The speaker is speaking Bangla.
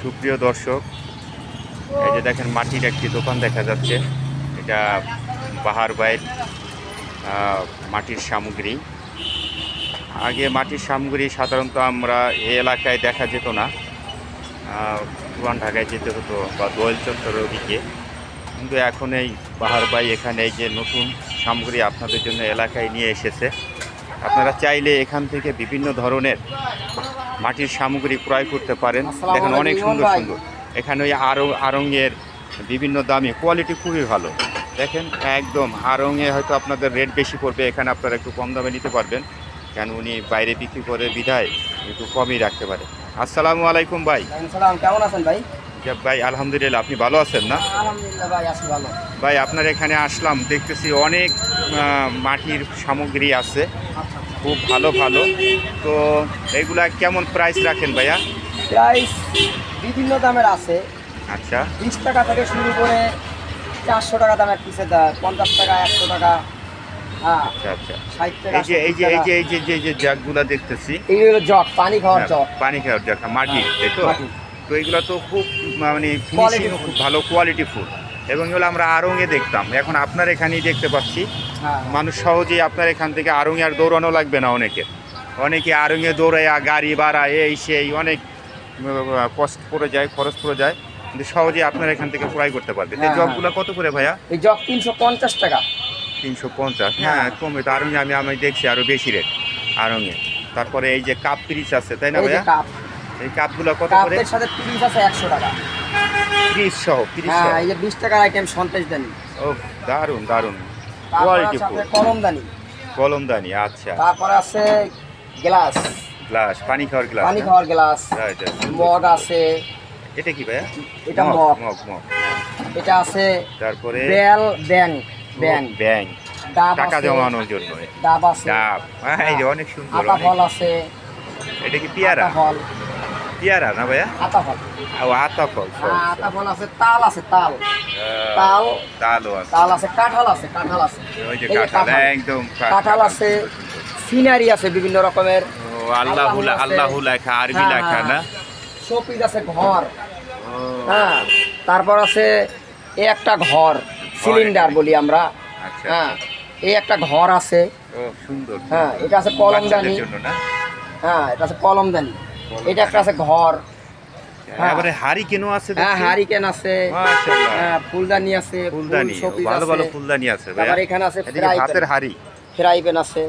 সুপ্রিয় দর্শক, এই যে দেখেন মাটির একটি দোকান দেখা যাচ্ছে। এটা বাহার বাইর মাটির সামগ্রী। আগে মাটির সামগ্রী সাধারণত আমরা এই এলাকায় দেখা যেত না, পুরান ঢাকায় যেতে হতো বা দোয়েল চত্বরের ওদিকে। কিন্তু এখন এই বাহার বাই এখানে এই যে নতুন সামগ্রী আপনাদের জন্য এলাকায় নিয়ে এসেছে। আপনারা চাইলে এখান থেকে বিভিন্ন ধরনের মাটির সামগ্রী ক্রয় করতে পারেন। দেখেন অনেক সুন্দর সুন্দর এখানে ওই আড়ঙের বিভিন্ন দামি, কোয়ালিটি খুবই ভালো। দেখেন একদম আড়ঙে হয়তো আপনাদের রেট বেশি পড়বে, এখানে আপনারা একটু কম দামে নিতে পারবেন, কেন উনি বাইরে বিক্রি করে বিধায় একটু কমই রাখতে পারে। আসসালামু আলাইকুম ভাই। কেমন আছেন ভাই? ভাই আলহামদুলিল্লাহ, আপনি ভালো আছেন না? আলহামদুলিল্লাহ ভাই, আছি ভালো। ভাই আপনার এখানে আসলাম, দেখতেছি অনেক মাটির সামগ্রী আছে, খুব ভালো ভালো। তো এইগুলা কেমন প্রাইস রাখেন ভাইয়া? প্রাইস বিভিন্ন দামের আছে। আচ্ছা, 20 টাকা থেকে শুরু করে 400 টাকা দামের পিসে দেয়, 50 টাকা, 100 টাকা। হ্যাঁ, আচ্ছা আচ্ছা। 60 টাকা। এই যে জাগগুলা দেখতেছি, এই হলো জগ, পানি খাওয়ার জগ। পানি খাওয়ার জাগ, মাটির, তাই তো? মাটির। তো এগুলো তো খুব মানে ফিনিশিং খুব ভালো, কোয়ালিটি ফুল। এবং এগুলো আমরা আড়ঙে দেখতাম, এখন আপনার এখানেই দেখতে পাচ্ছি। হ্যাঁ, মানুষ সহজেই আপনার এখান থেকে আড়ঙে আর দৌড়ানো লাগবে না। অনেকে আড়ঙে দৌড়াইয়া গাড়ি ভাড়া এই সেই অনেক কষ্ট পড়ে যায়, খরচ পড়ে যায়, কিন্তু সহজেই আপনার এখান থেকে ক্রয় করতে পারবেন। এই জগগুলো কত করে ভাইয়া? এই জগ 350 টাকা। 350? হ্যাঁ, কমে তো। আড়ঙে আমি দেখছি আরও বেশি রেট আড়ঙে। তারপরে এই যে কাপ পিরিচ আছে, তাই না ভাইয়া? এই কাপগুলো কত করে? কাপের সাথে পিরিচ আছে 100 টাকা। 30 সহ? হ্যাঁ, এই যে 20 টাকার আইটেম সন্তেশ দানি। ও দারুন দারুন, তারপর কোয়ালিটি আছে ফুল। কলমদানি। কলমদানি, আচ্ছা। তারপরে আছে গ্লাস, গ্লাস, পানি খাওয়ার গ্লাস। পানি খাওয়ার গ্লাস। রাইট। মগ আছে। এটা কি ভাইয়া? এটা মগ। Mug mug. এটা আছে তারপরে বেল ব্যাংক। ব্যাংক, ডাব টাকা আছে, জমানোর জন্য। ডাব আছে, ডাব, এই যে অনেক সুন্দর। আতা ফল আছে। এটা কি পেয়ারা? আতা ফল, পেয়ারা না ভাইয়া? আতা ফল। ও আতা ফল। হ্যাঁ, আতা ফল আছে। তাল আছে, তাল। তালও আছে। তাল আছে, কাঁঠাল আছে, কাঁঠাল আছে। ওই যে এই যে কাঁঠাল, একদম কাঁঠাল আছে, সিনারি আছে বিভিন্ন রকমের। ও আল্লাহু লেখা, আরবি লেখা না? শোপিস আছে, ঘর। ও, হ্যাঁ, তারপর আছে এই একটা ঘর, সিলিন্ডার বলি আমরা। আচ্ছা। হ্যাঁ, এই একটা ঘর আছে। ও সুন্দর। হ্যাঁ, এটা আছে কলমদানি। বাচ্চাদের জন্য না? হ্যাঁ, এটা আছে কলমদানি। এটা একটা আছে ঘর। হ্যাঁ, এবারে হারিকেনও আছে দেখছি। হ্যাঁ, হারিকেন আছে। মাশাআল্লাহ। হ্যাঁ, ফুলদানি আছে, ফুলদানি, শোপিস ভালো আছে। ভালো ফুলদানি আছে ভাইয়া। তারপর এখানে আছে এদিকে ভাতের হাড়ি। ফ্রাই প্যান আছে।